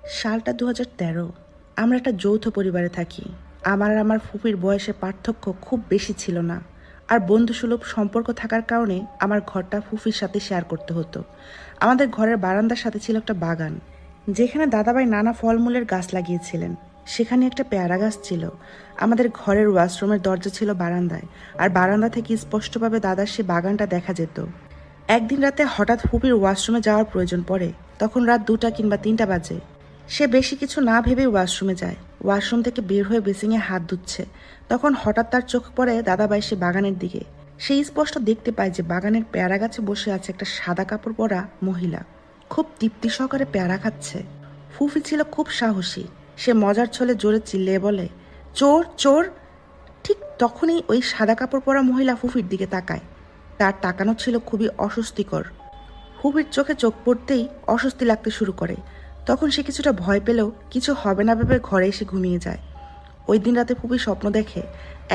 সালটা 2013। আমরা একটা যৌথ পরিবারে থাকি। আমার আর আমার ফুপির বয়সে পার্থক্য খুব বেশি ছিল না, আর বন্ধুসুলভ সম্পর্ক থাকার কারণে আমার ঘরটা ফুফির সাথে শেয়ার করতে হতো। আমাদের ঘরের বারান্দার সাথে ছিল একটা বাগান, যেখানে দাদাভাই নানা ফলমূলের গাছ লাগিয়েছিলেন। সেখানে একটা পেয়ারা গাছ ছিল। আমাদের ঘরের ওয়াশরুমের দরজা ছিল বারান্দায়, আর বারান্দা থেকে স্পষ্টভাবে দাদার সে বাগানটা দেখা যেত। একদিন রাতে হঠাৎ ফুপির ওয়াশরুমে যাওয়ার প্রয়োজন পড়ে। তখন রাত 2টা কিংবা 3টা বাজে। সে বেশি কিছু না ভেবেই ওয়াশরুমে যায়। ওয়াশরুম থেকে বের হয়ে বেসিংয়ে হাত ধুচ্ছে। তখন হঠাৎ তার চোখ পড়ে দাদাভাই সে বাগানের দিকে। সে স্পষ্ট দেখতে পায় যে বাগানের পেয়ারা গাছে বসে আছে একটা সাদা কাপড় পরা মহিলা, খুব তৃপ্তি সহকারে পেয়ারা খাচ্ছে। ফুফি ছিল খুব সাহসী। সে মজার ছলে জোরে চিল্লিয়ে বলে, চোর চোর। ঠিক তখনই ওই সাদা কাপড় পরা মহিলা ফুফির দিকে তাকায়। তার তাকানো ছিল খুবই অস্বস্তিকর। ফুফির চোখে চোখ পড়তেই অস্বস্তি লাগতে শুরু করে। তখন সে কিছুটা ভয় পেলেও কিছু হবে না ভেবে ঘরে এসে ঘুমিয়ে যায়। ওই দিন রাতে ফুফি স্বপ্ন দেখে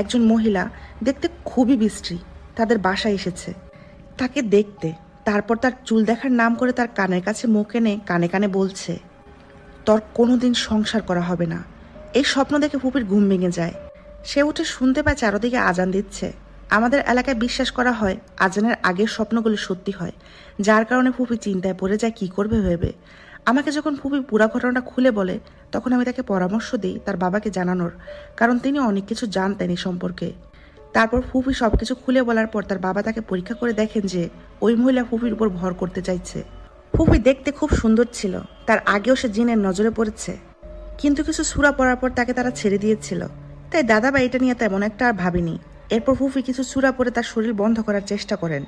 একজন মহিলা, দেখতে খুবই বিশ্রী, তাদের বাসায় এসেছে তাকে দেখতে। তারপর তার চুল দেখার নাম করে তার কানের কাছে মুখ এনে কানে কানে বলছে, তোর কোনোদিন সংসার করা হবে না। এই স্বপ্ন দেখে ফুপির ঘুম ভেঙে যায়। সে উঠে শুনতে পায় চারদিকে আজান দিচ্ছে। আমাদের এলাকায় বিশ্বাস করা হয় আজানের আগের স্বপ্নগুলো সত্যি হয়, যার কারণে ফুপি চিন্তায় পড়ে যায় কি করবে ভেবে। আমাকে যখন ফুপি পুরা ঘটনাটা খুলে বলে, তখন আমি তাকে পরামর্শ দিই তার বাবাকে জানানোর, কারণ তিনি অনেক কিছু জানতেন এই সম্পর্কে। তারপর ফুপি সবকিছু খুলে বলার পর তার বাবা তাকে পরীক্ষা করে দেখেন যে ওই মহিলা ফুপির উপর ভর করতে চাইছে। ফুপি দেখতে খুব সুন্দর ছিল, তার আগেও সে জিনের নজরে পড়েছে, কিন্তু কিছু সূরা পড়ার পর তাকে তারা ছেড়ে দিয়েছিল। তাই দাদাভাই এটা নিয়ে তেমন একটা আর ভাবেনি। এরপর ফুফি কিছু সূরা পড়ে তার শরীর বন্ধ করার চেষ্টা করেন।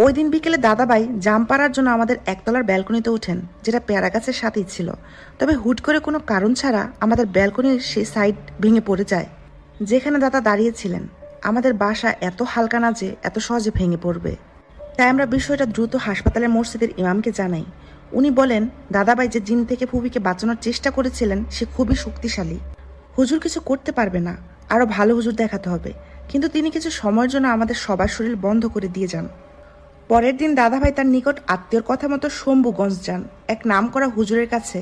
ওই দিন বিকেলে দাদাভাই জাম পাড়ার জন্য আমাদের একতলার ব্যালকনিতে ওঠেন, যেটা পেয়ারা গাছের সাথেই ছিল। তবে হুট করে কোনো কারণ ছাড়া আমাদের ব্যালকনির সেই সাইড ভেঙে পড়ে যায় যেখানে দাদা দাঁড়িয়েছিলেন। আমাদের বাসা এত হালকা না যে এত সহজে ভেঙে পড়বে। তাই আমরা বিষয়টা দ্রুত হাসপাতালের মসজিদের ইমামকে জানাই। উনি বলেন দাদাভাই যে জিন থেকে ফুপিকে বাঁচানোর চেষ্টা করেছিলেন সে খুবই শক্তিশালী। হুজুর কিছু করতে পারবে না, আরো ভালো হুজুর দেখাতে হবে। কিন্তু তিনি কিছু সময়ের জন্য আমাদের সবার শরীর বন্ধ করে দিয়ে যান। পরের দিন দাদাভাই তার নিকট আত্মীয়র কথা মতো শম্ভুগঞ্জ যান এক নামকরা হুজুরের কাছে।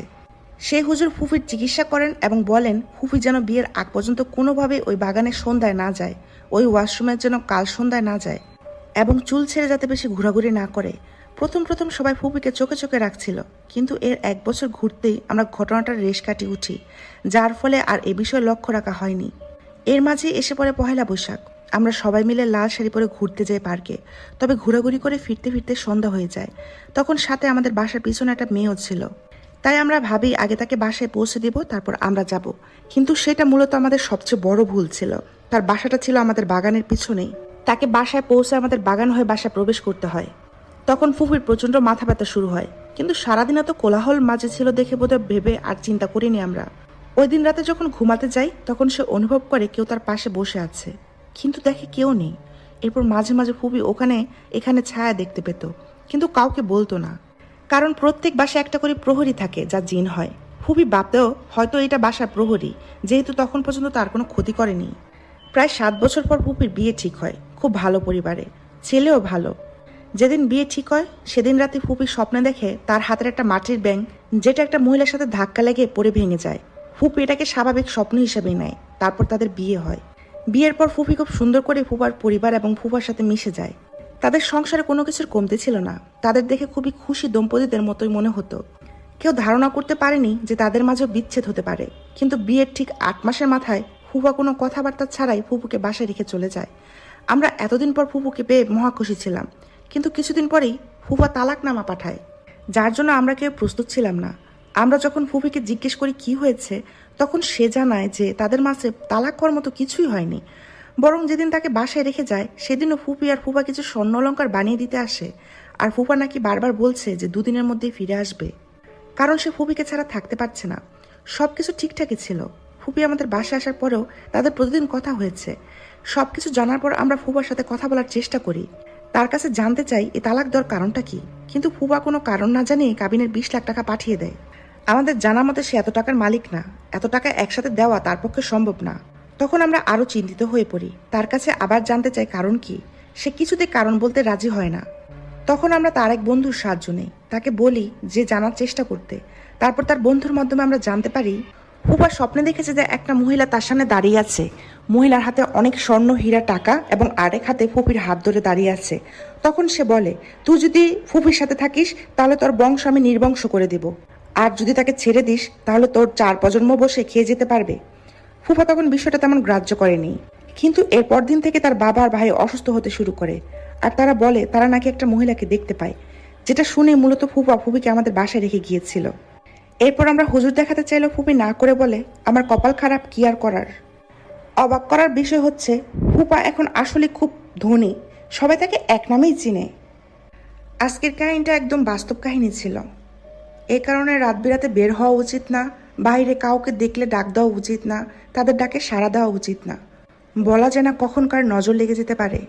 সেই হুজুর ফুফির চিকিৎসা করেন এবং বলেন ফুফি যেন বিয়ের আগ পর্যন্ত কোনোভাবেই ওই বাগানের সন্ধ্যায় না যায়, ওই ওয়াশরুমের যেন কাল সন্ধ্যায় না যায়, এবং চুল ছেড়ে যাতে বেশি ঘোরাঘুরি না করে। প্রথম প্রথম সবাই ফুপিকে চোখে চোখে রাখছিল, কিন্তু এর 1 বছর ঘুরতেই আমরা ঘটনাটার রেশ কাটিয়ে উঠি, যার ফলে আর এ বিষয়ে লক্ষ্য রাখা হয়নি। এর মাঝে এসে পড়ে পহেলা বৈশাখ। আমরা সবাই মিলে লাল শাড়ি পরে ঘুরতে যাই পার্কে। তবে ঘোরাঘুরি করে ফিরতে ফিরতে সন্ধ্যা হয়ে যায়। তখন সাথে আমাদের বাসার পিছনে একটা মেয়েও ছিল। তাই আমরা ভাবি আগে তাকে বাসায় পৌঁছে দিব, তারপর আমরা যাব। কিন্তু সেটা মূলত আমাদের সবচেয়ে বড় ভুল ছিল। তার বাসাটা ছিল আমাদের বাগানের পিছনেই। তাকে বাসায় পৌঁছে আমাদের বাগান হয়ে বাসায় প্রবেশ করতে হয়। তখন ফুফির প্রচন্ড মাথা ব্যথা শুরু হয়, কিন্তু সারাদিন এত কোলাহল মাঝে ছিল দেখে বোধহয় ভেবে আর চিন্তা করিনি আমরা। ওই দিন রাতে যখন ঘুমাতে যাই তখন সে অনুভব করে কেউ তার পাশে বসে আছে, কিন্তু দেখে কেউ নেই। এরপর মাঝে মাঝে ফুফি ওখানে এখানে ছায়া দেখতে পেত, কিন্তু কাউকে বলতো না, কারণ প্রত্যেক বাসায় একটা করে প্রহরী থাকে যা জিন হয়। ফুফি ভাবতেও হয়তো এটা বাসার প্রহরী, যেহেতু তখন পর্যন্ত তার কোনো ক্ষতি করেনি। প্রায় 7 বছর পর ফুপির বিয়ে ঠিক হয়, খুব ভালো পরিবারে, ছেলেও ভালো। যেদিন বিয়ে ঠিক হয় সেদিন রাতে ফুপি স্বপ্নে দেখে তার হাতের একটা মাটির ব্যাঙ, যেটা একটা মহিলার সাথে ধাক্কা লেগে পড়ে ভেঙে যায়। ফুপি এটাকে স্বাভাবিক স্বপ্ন হিসেবেই নেয়। তারপর তাদের বিয়ে হয়। বিয়ের পর ফুপি খুব সুন্দর করে ফুপার পরিবার এবং ফুপার সাথে মিশে যায়। তাদের সংসারে কোনো কিছুর কমতি ছিল না। তাদের দেখে খুবই খুশি দম্পতিদের মতোই মনে হতো। কেউ ধারণা করতে পারেনি যে তাদের মাঝেও বিচ্ছেদ হতে পারে। কিন্তু বিয়ের ঠিক 8 মাসের মাথায় ফুপা কোনো কথাবার্তা ছাড়াই ফুপুকে বাসায় রেখে চলে যায়। আমরা এতদিন পর ফুপুকে পেয়ে মহাখুশি ছিলাম, কিন্তু কিছুদিন পরেই ফুফা তালাকনামা পাঠায়, যার জন্য আমরা কেউ প্রস্তুত ছিলাম না। আমরা যখন ফুফিকে জিজ্ঞেস করি কি হয়েছে, তখন সে জানায় যে তাদের মাঝে তালাক হওয়ার মতো কিছুই হয়নি, বরং যেদিন তাকে বাসায় রেখে যায় সেদিনও ফুপি আর ফুফা কিছু স্বর্ণ অলঙ্কার বানিয়ে দিতে আসে। আর ফুফা নাকি বারবার বলছে যে 2 দিনের মধ্যেই ফিরে আসবে, কারণ সে ফুপিকে ছাড়া থাকতে পারছে না। সবকিছু ঠিকঠাকই ছিল। ফুপি আমাদের বাসায় আসার পরেও তাদের প্রতিদিন কথা হয়েছে। সবকিছু জানার পর আমরা ফুপার সাথে কথা বলার চেষ্টা করি, তার কাছে জানতে চাই এই তালাক দেওয়ার কারণটা কি। কিন্তু ফুপা কোনো কারণ না জানিয়ে কাবিনের 20 লাখ টাকা পাঠিয়ে দেয়। আমাদের জানা মতে সে এত টাকার মালিক না, এত টাকা একসাথে দেওয়া তার পক্ষে সম্ভব না। তখন আমরা আরো চিন্তিত হয়ে পড়ি, তার কাছে আবার জানতে চাই কারণ কি। সে কিছুতে কারণ বলতে রাজি হয় না। তখন আমরা তার এক বন্ধুর সাহায্য নেই, তাকে বলি যে জানার চেষ্টা করতে। তারপর তার বন্ধুর মাধ্যমে আমরা জানতে পারি ফুফা স্বপ্নে দেখেছে যে একটা মহিলা তার সামনে দাঁড়িয়ে আছে। মহিলার হাতে অনেক স্বর্ণ, হীরা, টাকা এবং আরেক হাতে ফুফির হাত ধরে দাঁড়িয়ে আছে। তখন সে বলে, তুই যদি ফুফির সাথে থাকিস তাহলে তোর বংশ আমি নির্বংশ করে দেব, আর যদি তাকে ছেড়ে দিস তাহলে তোর 4 প্রজন্ম বসে খেয়ে যেতে পারবে। ফুফা তখন বিষয়টা তেমন গ্রাহ্য করেনি, কিন্তু এরপর দিন থেকে তার বাবা আর ভাই অসুস্থ হতে শুরু করে, আর তারা বলে তারা নাকি একটা মহিলাকে দেখতে পায়, যেটা শুনে মূলত ফুফা ফুফিকে আমাদের বাসায় রেখে গিয়েছিল। এরপর আমরা হুজুর দেখাতে চাইলেও ফুফি না করে বলে, আমার কপাল খারাপ, কি আর করার। অবাক করার বিষয় হচ্ছে ফুফা এখন আসলে খুব ধনী, সবাই তাকে এক নামেই চিনে। আজকের কাহিনীটা একদম বাস্তব কাহিনী ছিল। এই কারণে রাত বিরাতে বের হওয়া উচিত না, বাইরে কাউকে দেখলে ডাক দেওয়া উচিত না, তাদের ডাকে সাড়া দেওয়া উচিত না। বলা যায় না কখন কার নজর লেগে যেতে পারে।